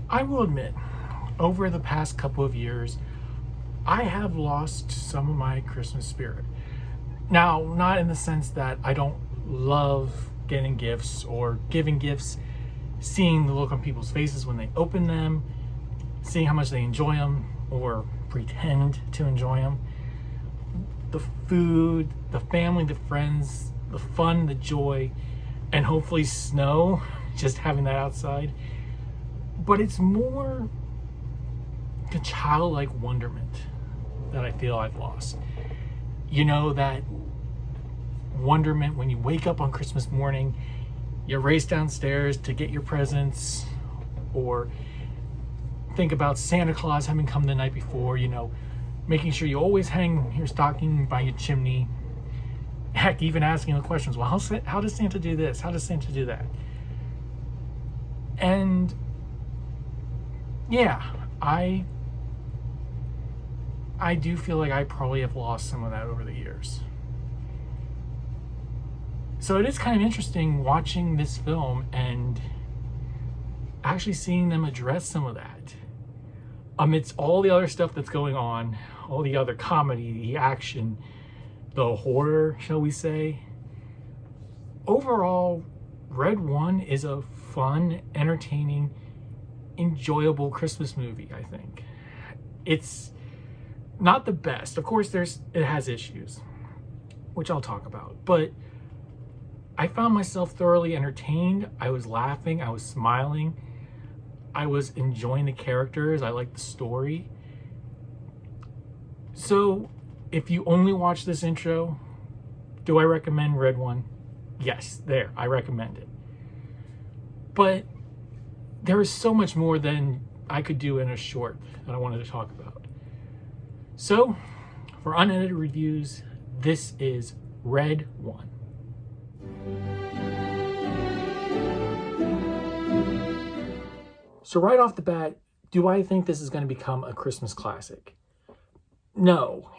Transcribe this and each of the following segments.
I will admit, over the past couple of years, I have lost some of my Christmas spirit. Now, not in the sense that I don't love getting gifts or giving gifts, seeing the look on people's faces when they open them, seeing how much they enjoy them or pretend to enjoy them. The food, the family, the friends, the fun, the joy, and hopefully snow, just having that outside. But it's more the childlike wonderment that I feel I've lost. You know, that wonderment when you wake up on Christmas morning, you race downstairs to get your presents, or think about Santa Claus having come the night before, making sure you always hang your stocking by your chimney. Heck, even asking the questions, well, how does Santa do this? How does Santa do that? And yeah, I do feel like I probably have lost some of that over the years. So it is kind of interesting watching this film and actually seeing them address some of that. Amidst all the other stuff that's going on, all the other comedy, the action, the horror, shall we say. Overall, Red One is a fun, entertaining, enjoyable Christmas movie, I think. It's not the best. Of course, it has issues, which I'll talk about. But I found myself thoroughly entertained. I was laughing. I was smiling. I was enjoying the characters. I liked the story. So, if you only watch this intro, do I recommend Red One? Yes, I recommend it. But there is so much more than I could do in a short that I wanted to talk about. So, for Unedited Reviews, this is Red One. So right off the bat, do I think this is going to become a Christmas classic? No.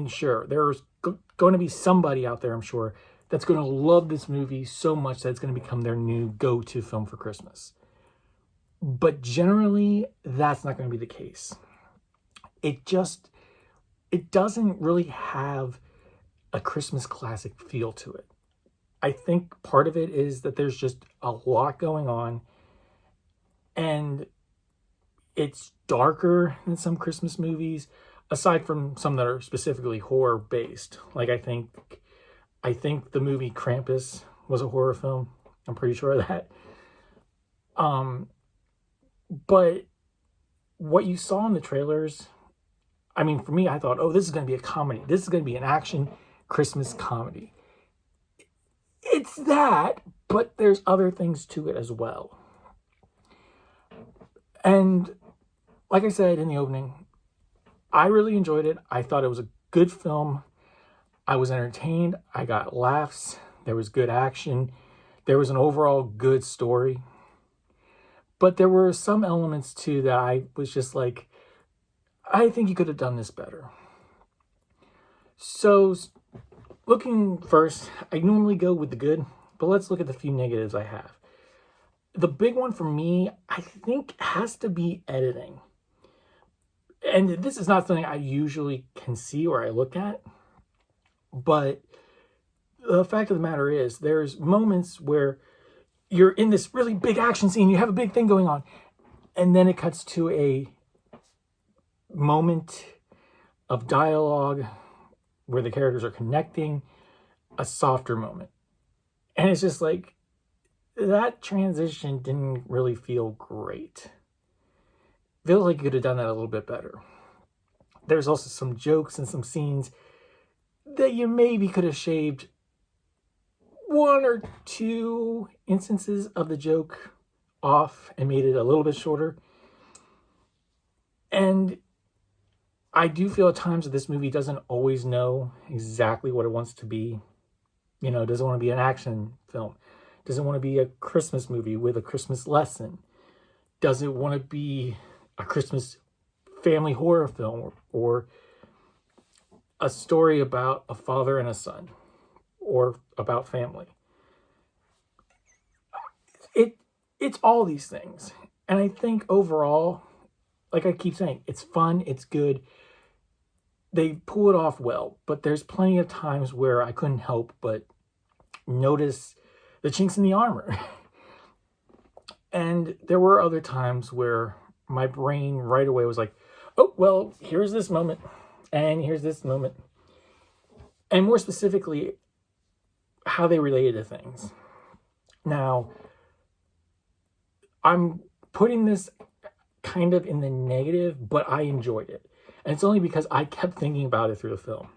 Sure, there's going to be somebody out there, I'm sure, that's going to love this movie so much that it's going to become their new go-to film for Christmas. But generally, that's not going to be the case. It doesn't really have a Christmas classic feel to it. I think part of it is that there's just a lot going on, and it's darker than some Christmas movies, aside from some that are specifically horror based. Like I think the movie Krampus was a horror film. I'm pretty sure of that. But what you saw in the trailers, for me, I thought, oh, this is going to be a comedy. This is going to be an action Christmas comedy. It's that, but there's other things to it as well. And like I said in the opening, I really enjoyed it. I thought it was a good film. I was entertained. I got laughs. There was good action. There was an overall good story. But there were some elements too that I was just like, I think you could have done this better. So, looking first, I normally go with the good, but let's look at the few negatives I have. The big one for me, I think, has to be editing. And this is not something I usually can see or I look at, but the fact of the matter is, there's moments where you're in this really big action scene, you have a big thing going on, and then it cuts to a moment of dialogue where the characters are connecting, a softer moment. And it's just like, that transition didn't really feel great. Feels like you could have done that a little bit better. There's also some jokes and some scenes that you maybe could have shaved one or two instances of the joke off and made it a little bit shorter. And I do feel at times that this movie doesn't always know exactly what it wants to be. It doesn't want to be an action film. Doesn't want to be a Christmas movie with a Christmas lesson. Doesn't want to be a Christmas family horror film or a story about a father and a son or about family. It's all these things. And I think overall, like I keep saying, it's fun, it's good. They pull it off well, but there's plenty of times where I couldn't help but notice the chinks in the armor. And there were other times where my brain right away was like, oh, well, here's this moment, and here's this moment. And more specifically, how they related to things. Now, I'm putting this kind of in the negative, but I enjoyed it. And it's only because I kept thinking about it through the film.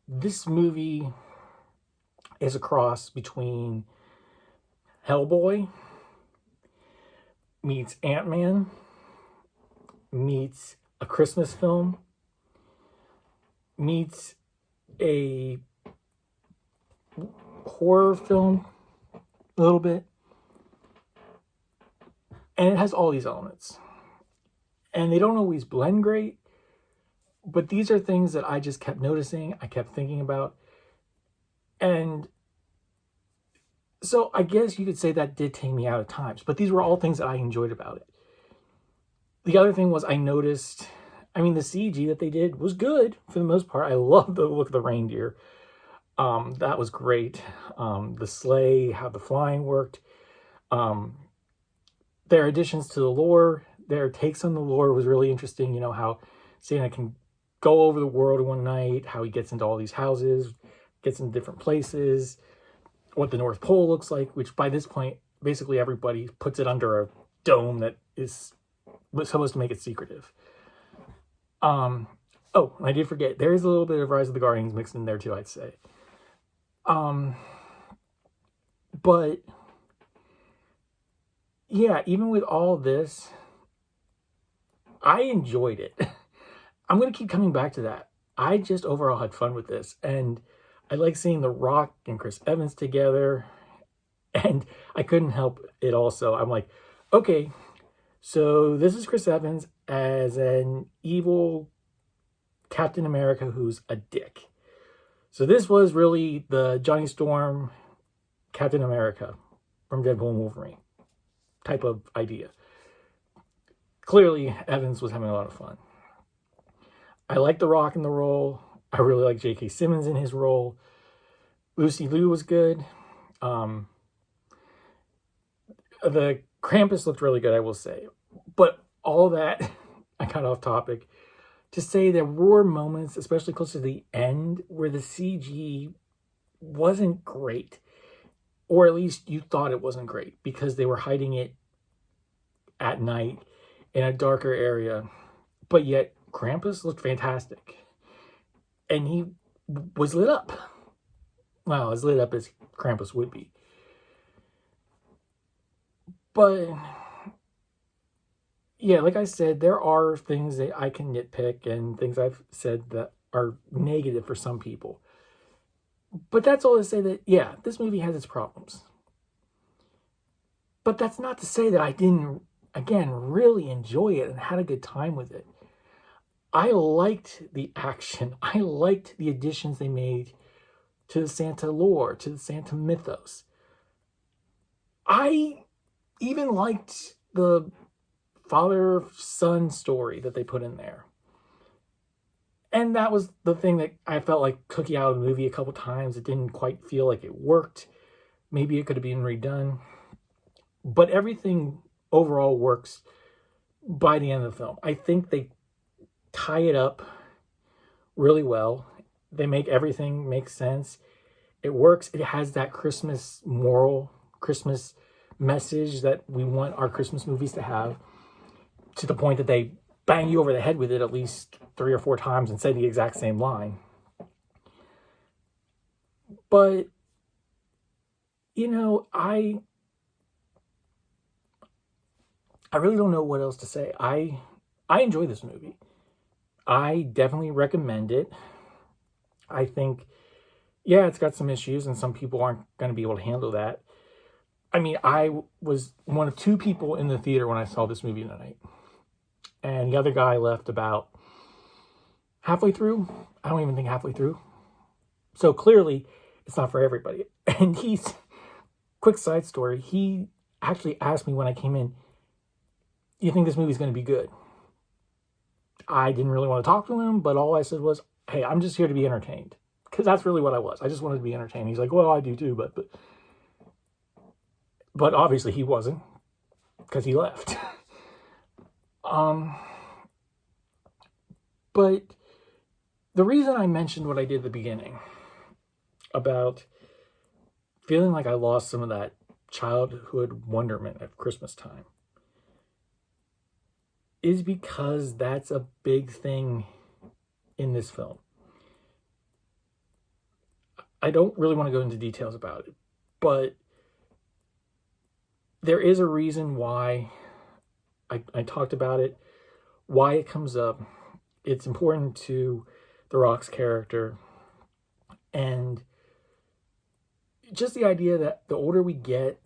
This movie is a cross between Hellboy meets Ant-Man meets a Christmas film meets a horror film a little bit. And it has all these elements. And they don't always blend great, but these are things that I just kept noticing, I kept thinking about. And so I guess you could say that did take me out at times, but these were all things that I enjoyed about it. The other thing was I noticed, the CG that they did was good for the most part. I love the look of the reindeer. That was great. The sleigh, how the flying worked. Their additions to the lore, their takes on the lore was really interesting. You know, how Santa can go over the world in one night, how he gets into all these houses, gets into different places, what the North Pole looks like, which by this point, basically everybody puts it under a dome that was supposed to make it secretive. Oh, and I did forget, there is a little bit of Rise of the Guardians mixed in there too, I'd say. But yeah, even with all this, I enjoyed it. I'm going to keep coming back to that. I just overall had fun with this. And I like seeing The Rock and Chris Evans together. And I couldn't help it also. I'm like, okay, so this is Chris Evans as an evil Captain America who's a dick. So this was really the Johnny Storm Captain America from Deadpool and Wolverine type of idea. Clearly, Evans was having a lot of fun. I like The Rock in the role. I really like J.K. Simmons in his role. Lucy Liu was good. The Krampus looked really good, I will say. But all that, I got off topic, to say there were moments, especially close to the end, where the CG wasn't great. Or at least you thought it wasn't great because they were hiding it at night in a darker area. But yet, Krampus looked fantastic. And he was lit up. Well, as lit up as Krampus would be. But yeah, like I said, there are things that I can nitpick and things I've said that are negative for some people. But that's all to say that, yeah, this movie has its problems. But that's not to say that I didn't, again, really enjoy it and had a good time with it. I liked the action. I liked the additions they made to the Santa lore, to the Santa mythos. I even liked the father-son story that they put in there. And that was the thing that I felt like took you out of the movie a couple times. It didn't quite feel like it worked. Maybe it could have been redone. But everything overall works by the end of the film. I think they tie it up really well. They make everything make sense. It works. It has that Christmas moral, Christmas message that we want our Christmas movies to have, to the point that they bang you over the head with it at least 3 or 4 times and say the exact same line. But, you know, I really don't know what else to say. I enjoy this movie. I definitely recommend it. I think, yeah, it's got some issues and some people aren't going to be able to handle that. I mean, I was one of 2 people in the theater when I saw this movie tonight. And the other guy left about halfway through. I don't even think halfway through. So clearly, it's not for everybody. And quick side story, he actually asked me when I came in, you think this movie's going to be good? I didn't really want to talk to him, but all I said was, hey, I'm just here to be entertained. Because that's really what I was. I just wanted to be entertained. He's like, well, I do too, but obviously he wasn't, because he left. But the reason I mentioned what I did at the beginning about feeling like I lost some of that childhood wonderment at Christmas time is because that's a big thing in this film. I don't really want to go into details about it, but there is a reason why I talked about it, why it comes up. It's important to The Rock's character, and just the idea that the older we get,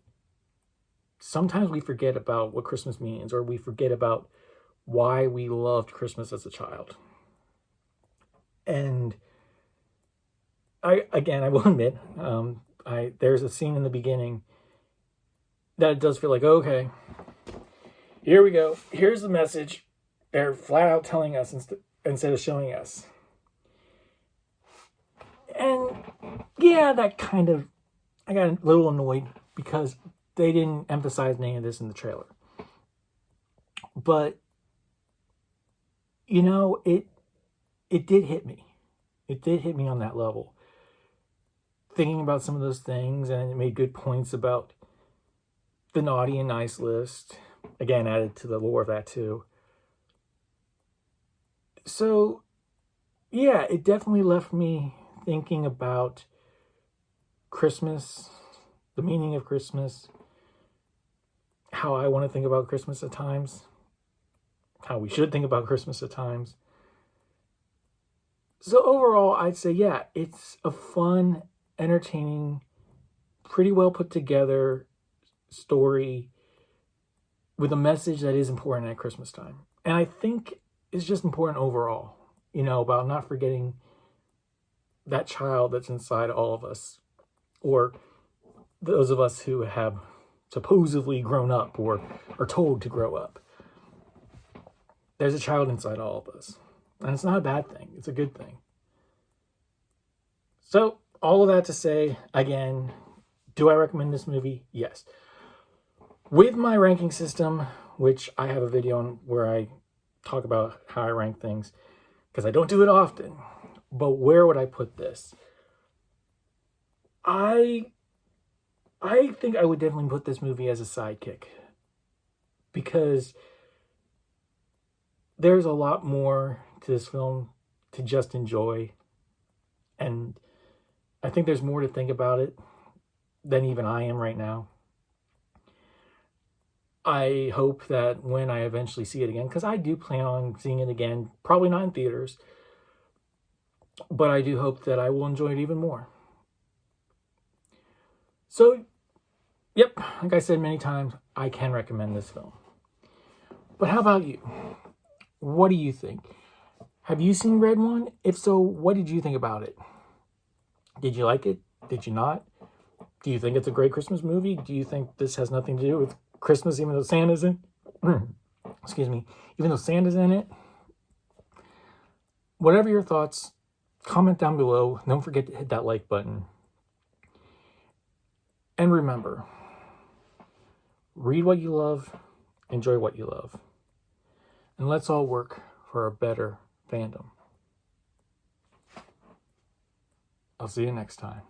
sometimes we forget about what Christmas means, or we forget about why we loved Christmas as a child. And I will admit, there's a scene in the beginning that it does feel like, okay, here we go. Here's the message. They're flat out telling us instead of showing us. And yeah, that kind of, I got a little annoyed because they didn't emphasize any of this in the trailer. But, you know, it did hit me. It did hit me on that level. Thinking about some of those things, and it made good points about the naughty and nice list. Again, added to the lore of that too. So, yeah, it definitely left me thinking about Christmas, the meaning of Christmas, how I want to think about Christmas at times, how we should think about Christmas at times. So overall, I'd say, yeah, it's a fun, entertaining, pretty well put together story with a message that is important at Christmas time. And I think it's just important overall, you know, about not forgetting that child that's inside all of us, or those of us who have supposedly grown up or are told to grow up. There's a child inside all of us. And it's not a bad thing. It's a good thing. So, all of that to say, again, do I recommend this movie? Yes. With my ranking system, which I have a video on where I talk about how I rank things, because I don't do it often, but where would I put this? I think I would definitely put this movie as a sidekick, because there's a lot more to this film to just enjoy, and I think there's more to think about it than even I am right now. I hope that when I eventually see it again, because I do plan on seeing it again, probably not in theaters, but I do hope that I will enjoy it even more. So, yep, like I said many times, I can recommend this film. But how about you? What do you think? Have you seen Red One? If so, what did you think about it? Did you like it? Did you not? Do you think it's a great Christmas movie? Do you think this has nothing to do with Christmas, even though Santa's in? Excuse me. Even though Santa's in it? Whatever your thoughts, comment down below. Don't forget to hit that like button. And remember, read what you love, enjoy what you love. And let's all work for a better fandom. I'll see you next time.